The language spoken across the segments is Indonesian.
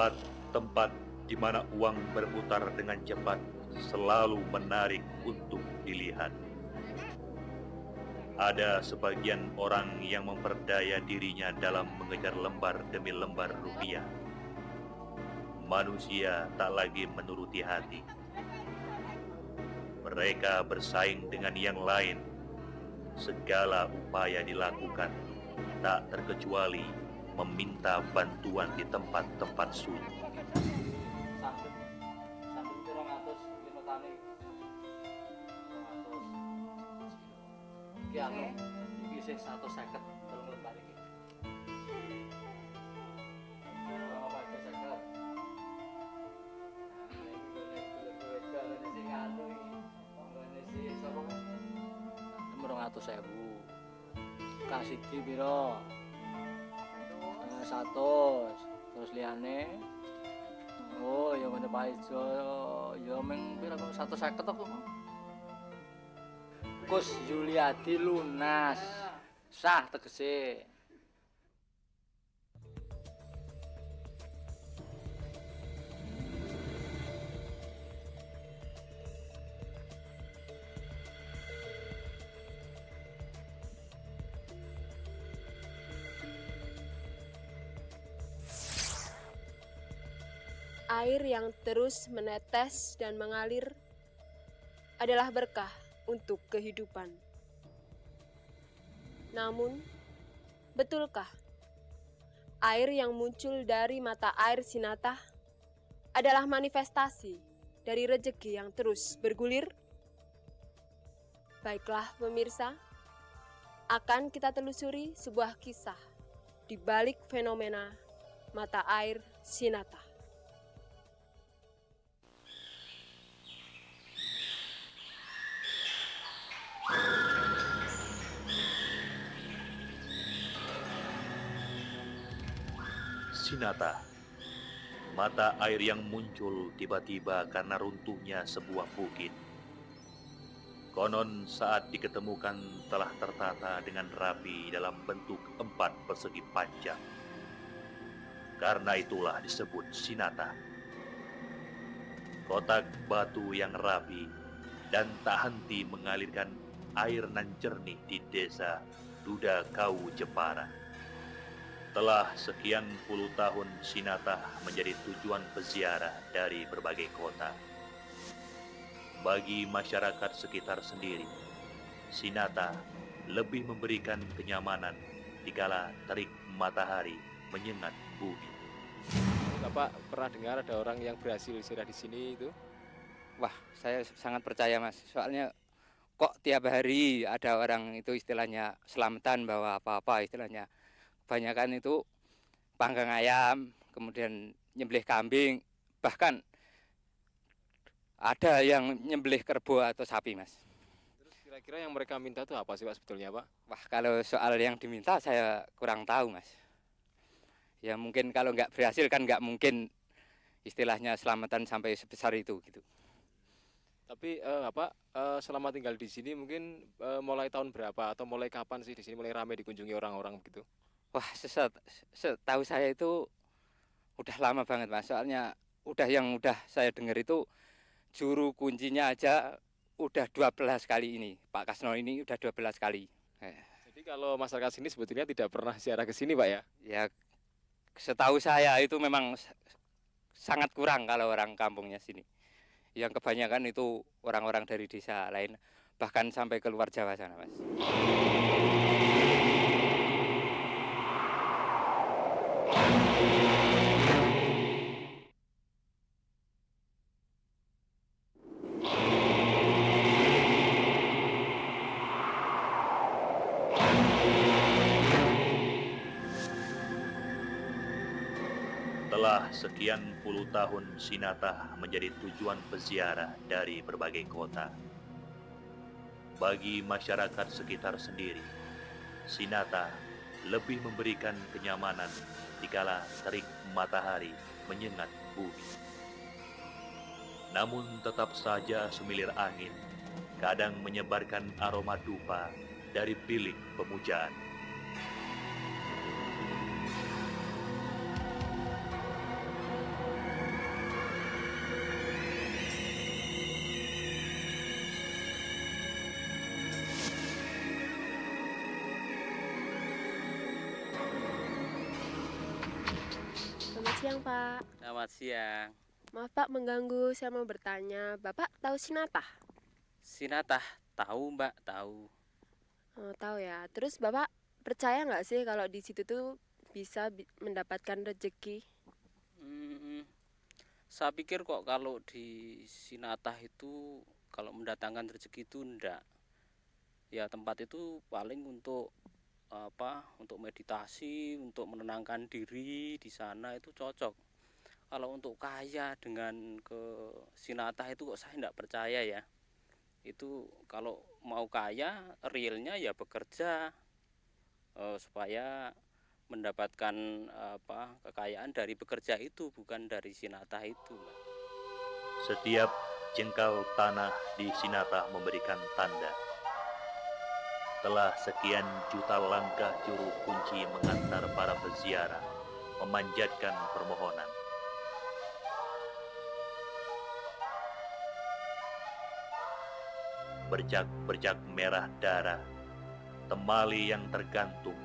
Tempat-tempat di mana uang berputar dengan cepat selalu menarik untuk dilihat. Ada sebagian orang yang memperdaya dirinya dalam mengejar lembar demi lembar rupiah. Manusia tak lagi menuruti hati. Mereka bersaing dengan yang lain. Segala upaya dilakukan, tak terkecuali meminta bantuan di tempat-tempat sunyi. Sambil itu 200 lima tani. 200. Iki anu, iki sih 150 tolong balik iki. Apa aja 50. Nomor 200.000. Kasih di piro? 100. Terus liyane. Oh, ya ngene Pak Ijo. Ya meng piro 150 aku. Kus Yuliadi lunas. Sah tegese. Air yang terus menetes dan mengalir adalah berkah untuk kehidupan. Namun, betulkah air yang muncul dari mata air Sinatah adalah manifestasi dari rejeki yang terus bergulir? Baiklah pemirsa, akan kita telusuri sebuah kisah di balik fenomena mata air Sinatah. Sinatah, mata air yang muncul tiba-tiba karena runtuhnya sebuah bukit. Konon saat diketemukan telah tertata dengan rapi dalam bentuk 4 persegi panjang. Karena itulah disebut Sinatah. Kotak batu yang rapi dan tak henti mengalirkan air nan jernih di desa Duda Kau Jepara. Telah sekian puluh tahun Sinatah menjadi tujuan peziarah dari berbagai kota. Bagi masyarakat sekitar sendiri, Sinatah lebih memberikan kenyamanan dikala terik matahari menyengat bumi. Bapak pernah dengar ada orang yang berhasil istirahat di sini itu? Wah, saya sangat percaya Mas. Soalnya kok tiap hari ada orang itu istilahnya selamatan bawa apa-apa istilahnya. Kebanyakan itu panggang ayam, kemudian nyembelih kambing, bahkan ada yang nyembelih kerbau atau sapi, Mas. Terus kira-kira yang mereka minta itu apa sih Pak sebetulnya Pak? Wah, kalau soal yang diminta saya kurang tahu, Mas. Ya mungkin kalau nggak berhasil kan nggak mungkin istilahnya selamatan sampai sebesar itu gitu. Tapi selama tinggal di sini mungkin mulai tahun berapa atau mulai kapan sih di sini mulai ramai dikunjungi orang-orang begitu? Wah, setahu saya itu udah lama banget, Mas. Soalnya udah saya dengar itu juru kuncinya aja udah 12 kali ini. Pak Kasno ini udah 12 kali. Jadi kalau masyarakat sini sebetulnya tidak pernah ziarah ke sini Pak ya? Ya, setahu saya itu memang sangat kurang kalau orang kampungnya sini. Yang kebanyakan itu orang-orang dari desa lain, bahkan sampai ke luar Jawa sana, Mas. Setelah sekian puluh tahun Sinatah menjadi tujuan peziarah dari berbagai kota. Bagi masyarakat sekitar sendiri, Sinatah lebih memberikan kenyamanan dikala terik matahari menyengat bumi. Namun tetap saja semilir angin kadang menyebarkan aroma dupa dari bilik pemujaan. siang, Pak. Selamat siang. Maaf, Pak, mengganggu. Saya mau bertanya, Bapak tahu Sinatah? Sinatah, tahu Mbak, tahu. Oh, tahu ya. Terus Bapak percaya nggak sih kalau di situ tuh bisa mendapatkan rezeki? Hmm, saya pikir kok kalau di Sinatah itu kalau mendatangkan rezeki itu enggak. Ya tempat itu paling untuk untuk meditasi, untuk menenangkan diri di sana itu cocok. Kalau untuk kaya dengan ke Sinatah itu kok saya enggak percaya ya. Itu kalau mau kaya realnya ya bekerja supaya mendapatkan kekayaan dari bekerja itu bukan dari Sinatah itu, Mbak. Setiap jengkal tanah di Sinatah memberikan tanda. Telah sekian juta langkah juru kunci mengantar para peziarah memanjatkan permohonan. Bercak-bercak merah darah, temali yang tergantung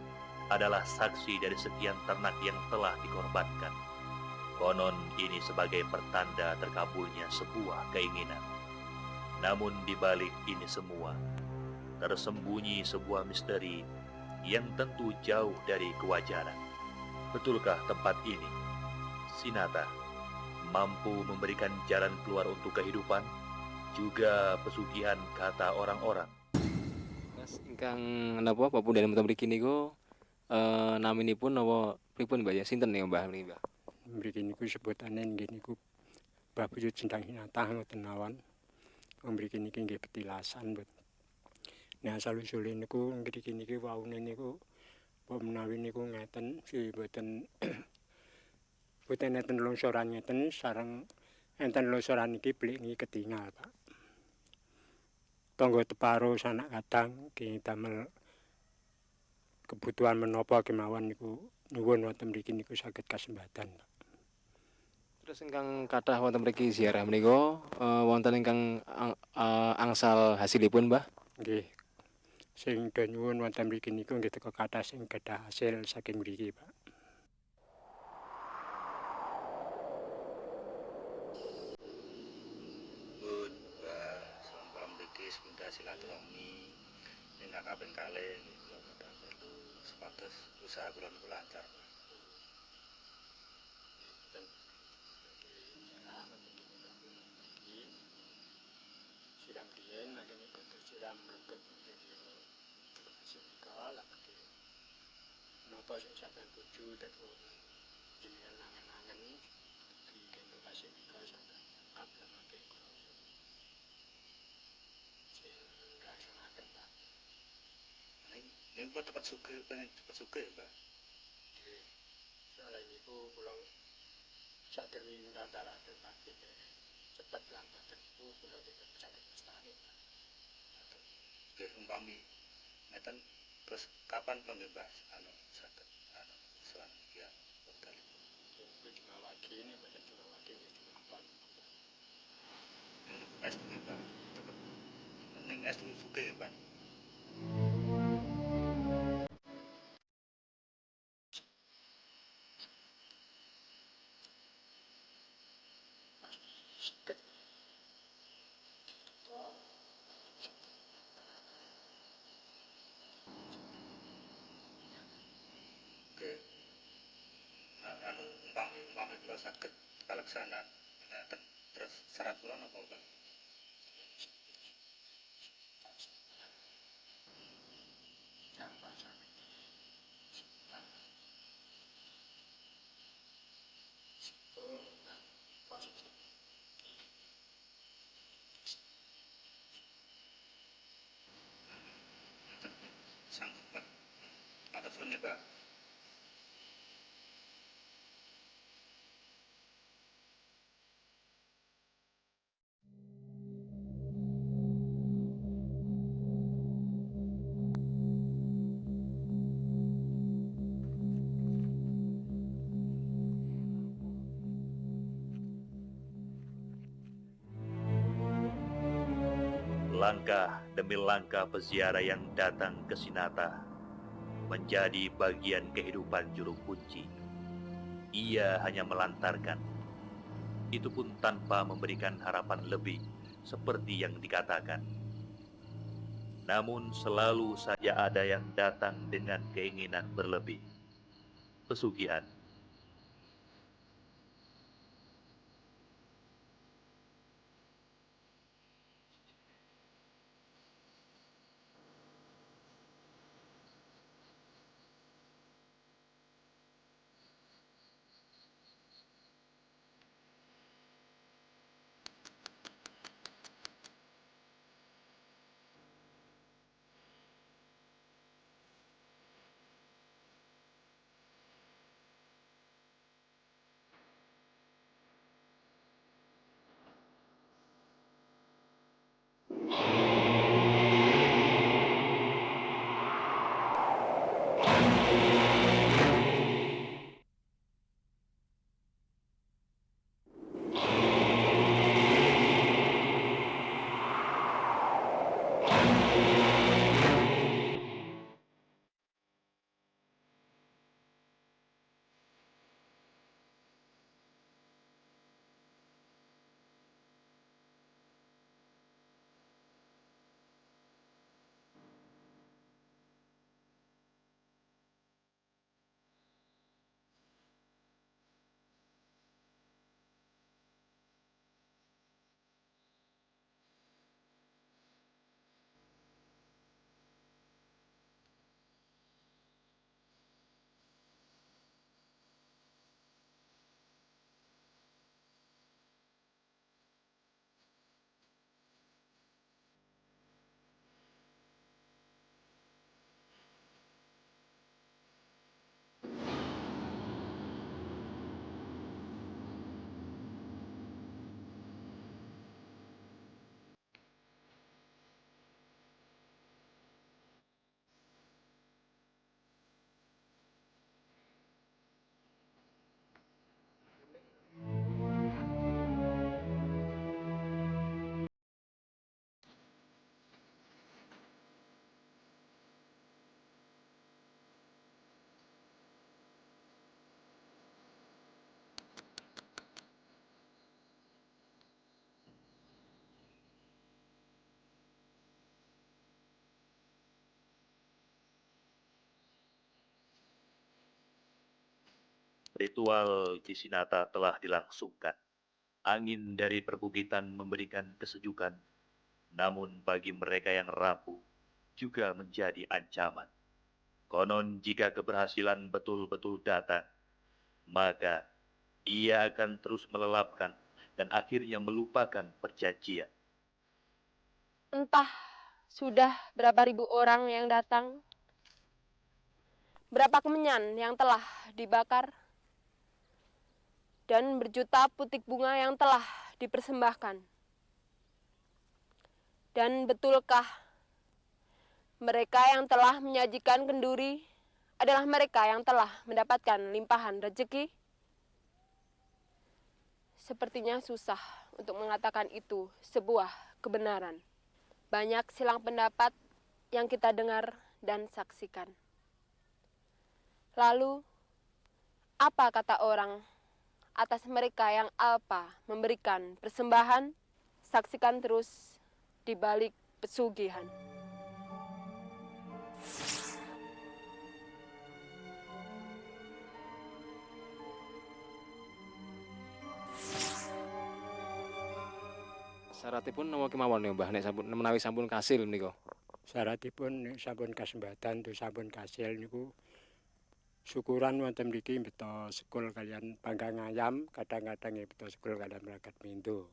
adalah saksi dari sekian ternak yang telah dikorbankan. Konon ini sebagai pertanda terkabulnya sebuah keinginan. Namun di balik ini semua, tersembunyi sebuah misteri yang tentu jauh dari kewajaran. Betulkah tempat ini, Sinatah, mampu memberikan jalan keluar untuk kehidupan, juga pesugihan kata orang-orang? Mas ingkang napa Bapak dalem mriki niku naminipun napa pripun Mbak ya? Sinten ya Mbah niki Mbah? Mriki niku sebutane nggih niku Mbah Buyut Jendang Sinatah ngoten mawon. Mriki niki nggih petilasan mboten. Nah asal-usule niku mriki niki waune niku apa menawi niku ngeten si mboten mboten enten longsoran ngeten sareng enten longsoran iki belik niki ketingal, Pak. Tangga teparo sanak kadang nggih damel kebutuhan menapa kemawon niku nyuwun wonten mriki niku saged kasembatan, Pak. Terus ingkang kathah wonten mriki ziarah menika wonten ingkang angsal hasilipun Mbah? Nggih. Sing do nyuwun wonten mriki niku nggih teka kathah sing gadah hasil saking mriki, Pak. Bun, Mbah, sampun mriki sepindah silaturahmi ingkang kaping kalih kula badhe melu supados usaha kula niku lancar. Siram biyen lagi niku siram reket niki sekolah napa sing sampeyan tuju tetu jenengan nangen-nangen di kenggo kasih nika sampeyan ablemake kula sing rasanaken Pak. Ning kula cepet sugih, pengen cepet sugih, Mbah. Soalnya niku kula sadereng rata-rata Pak cepet lan boten niku kula tidak saged mestani. Nggih umpami ngeten terus kapan nggih Mbah saged sowan iki ya wekdal. Niku dimawaki ini boten dimawaki nggih dimampun. Estu nggih, Mbah. Cepet ning estu sugih, Mbah. Saged Nggih. Umpami kula saged kaleksanan ngeten terus syarat kula napa, Mbah? tanpa sami. Sanggup, Mbah. Matur suwun nggih, Mbah. Langkah demi langkah peziarah yang datang ke Sinatah menjadi bagian kehidupan juru kunci. ia hanya melantarkan. Itu pun tanpa memberikan harapan lebih, seperti yang dikatakan. Namun selalu saja ada yang datang dengan keinginan berlebih. Pesugihan. Ritual Cisinata telah dilangsungkan. Angin dari perbukitan memberikan kesejukan, namun bagi mereka yang rapuh juga menjadi ancaman. Konon jika keberhasilan betul-betul datang, maka ia akan terus melelapkan dan akhirnya melupakan perjanjian. Entah sudah berapa ribu orang yang datang, berapa kemenyan yang telah dibakar, dan berjuta putik bunga yang telah dipersembahkan. Dan betulkah mereka yang telah menyajikan kenduri adalah mereka yang telah mendapatkan limpahan rezeki? Sepertinya susah untuk mengatakan itu sebuah kebenaran. Banyak silang pendapat yang kita dengar dan saksikan. Lalu, apa kata orang atas mereka yang alpa memberikan persembahan? Saksikan terus di balik pesugihan. Syaratipun nama kemawon nih Mbah nek sampun menawi sampun kasil menika. Syaratipun nek sampun kasembatan tu sampun kasil niku syukuran wonten mriki beto sekul kalian panggang ayam, kadang-kadang beto sekul kalian berangkat pintu.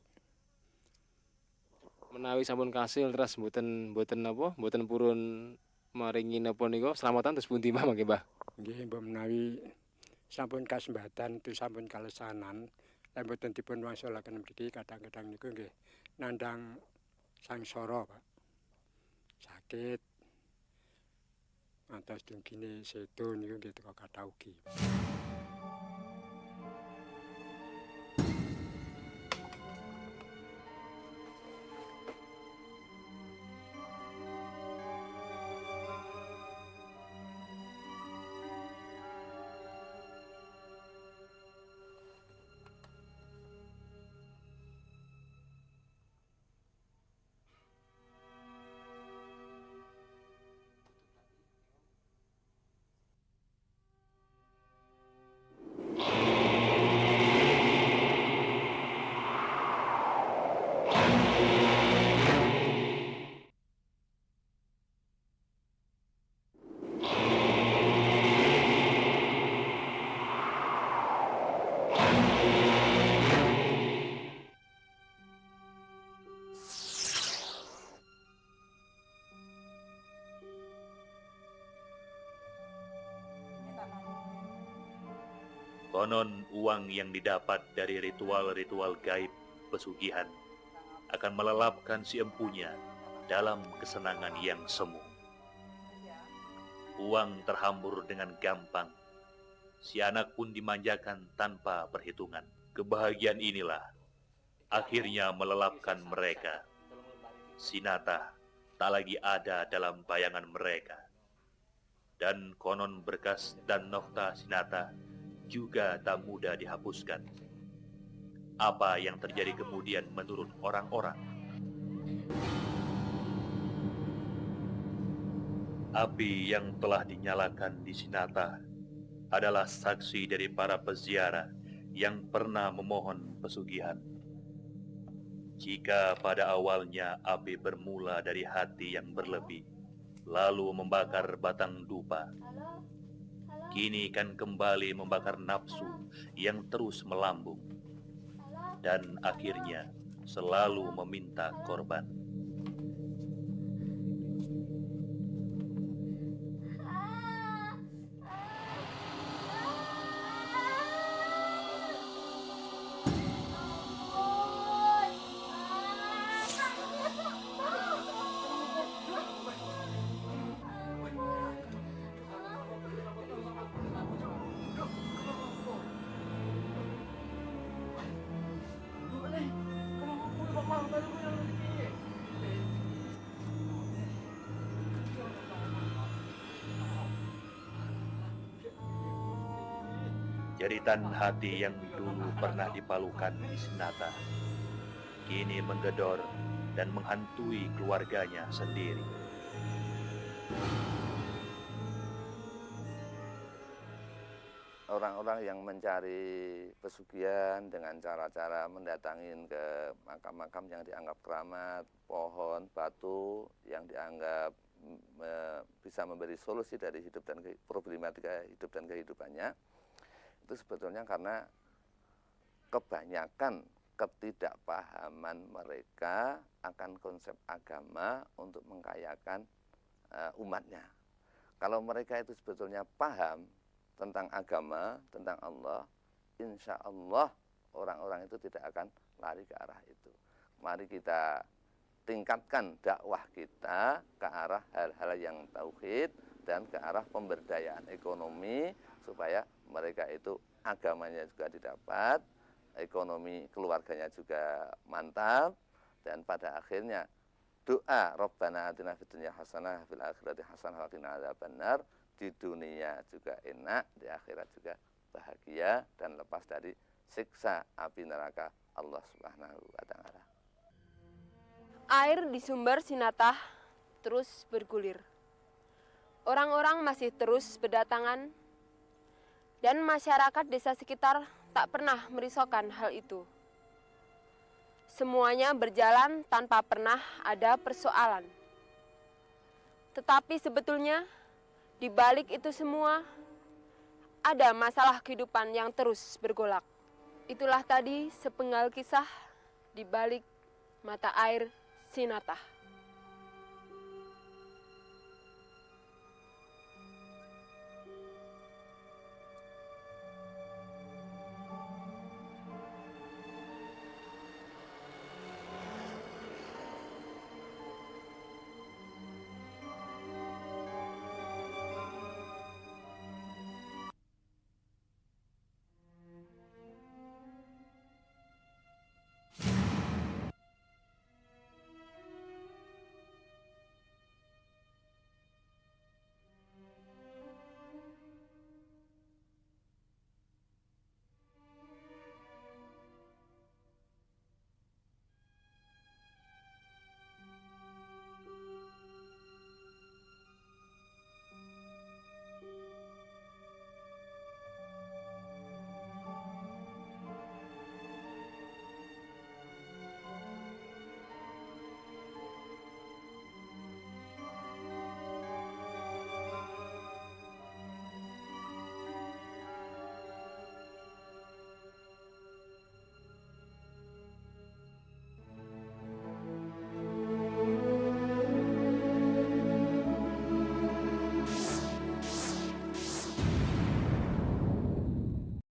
Menawi sampun kasil terus mboten napa mboten purun maringi napa nika selamatan terus pundi mangke Mbah? Nggih mbok menawi sampun kasembatan tu sampun kalesanan lan mboten dipun wangsulaken mriki kadang-kadang niku nggih nandhang sangsara, Pak. Sakit atas dungkine sedo niku nggih teka kathah ugi. Konon uang yang didapat dari ritual-ritual gaib pesugihan akan melelapkan si empunya dalam kesenangan yang semu. Uang terhambur dengan gampang. Si anak pun dimanjakan tanpa perhitungan. Kebahagiaan inilah akhirnya melelapkan mereka. Sinata tak lagi ada dalam bayangan mereka. Dan konon berkas dan nokta Sinata juga tak mudah dihapuskan. Apa yang terjadi kemudian menurut orang-orang? Api yang telah dinyalakan di Sinata adalah saksi dari para peziarah yang pernah memohon pesugihan. Jika pada awalnya api bermula dari hati yang berlebih, lalu membakar batang dupa, kini kan kembali membakar nafsu yang terus melambung, dan akhirnya selalu meminta korban. Jeritan hati yang dulu pernah dipalukan di Sinata kini menggedor dan menghantui keluarganya sendiri. Orang-orang yang mencari pesugihan dengan cara-cara mendatangin ke makam-makam yang dianggap keramat, pohon, batu yang dianggap bisa memberi solusi dari hidup dan problematika hidup dan kehidupannya, itu sebetulnya karena kebanyakan ketidakpahaman mereka akan konsep agama untuk mengkayakan umatnya. Kalau mereka itu sebetulnya paham tentang agama, tentang Allah, insya Allah orang-orang itu tidak akan lari ke arah itu. Mari kita tingkatkan dakwah kita ke arah hal-hal yang tauhid dan ke arah pemberdayaan ekonomi supaya mereka itu agamanya juga didapat, ekonomi keluarganya juga mantap, dan pada akhirnya doa Rabbana atina fid dunya hasanah fil akhirati hasanah wa qina adzabannar, di dunia juga enak, di akhirat juga bahagia dan lepas dari siksa api neraka Allah Subhanahu wa taala. Air di sumber Sinata terus bergulir. Orang-orang masih terus berdatangan dan masyarakat desa sekitar tak pernah merisaukan hal itu. Semuanya berjalan tanpa pernah ada persoalan. Tetapi sebetulnya di balik itu semua ada masalah kehidupan yang terus bergolak. Itulah tadi sepenggal kisah di balik mata air Sinata.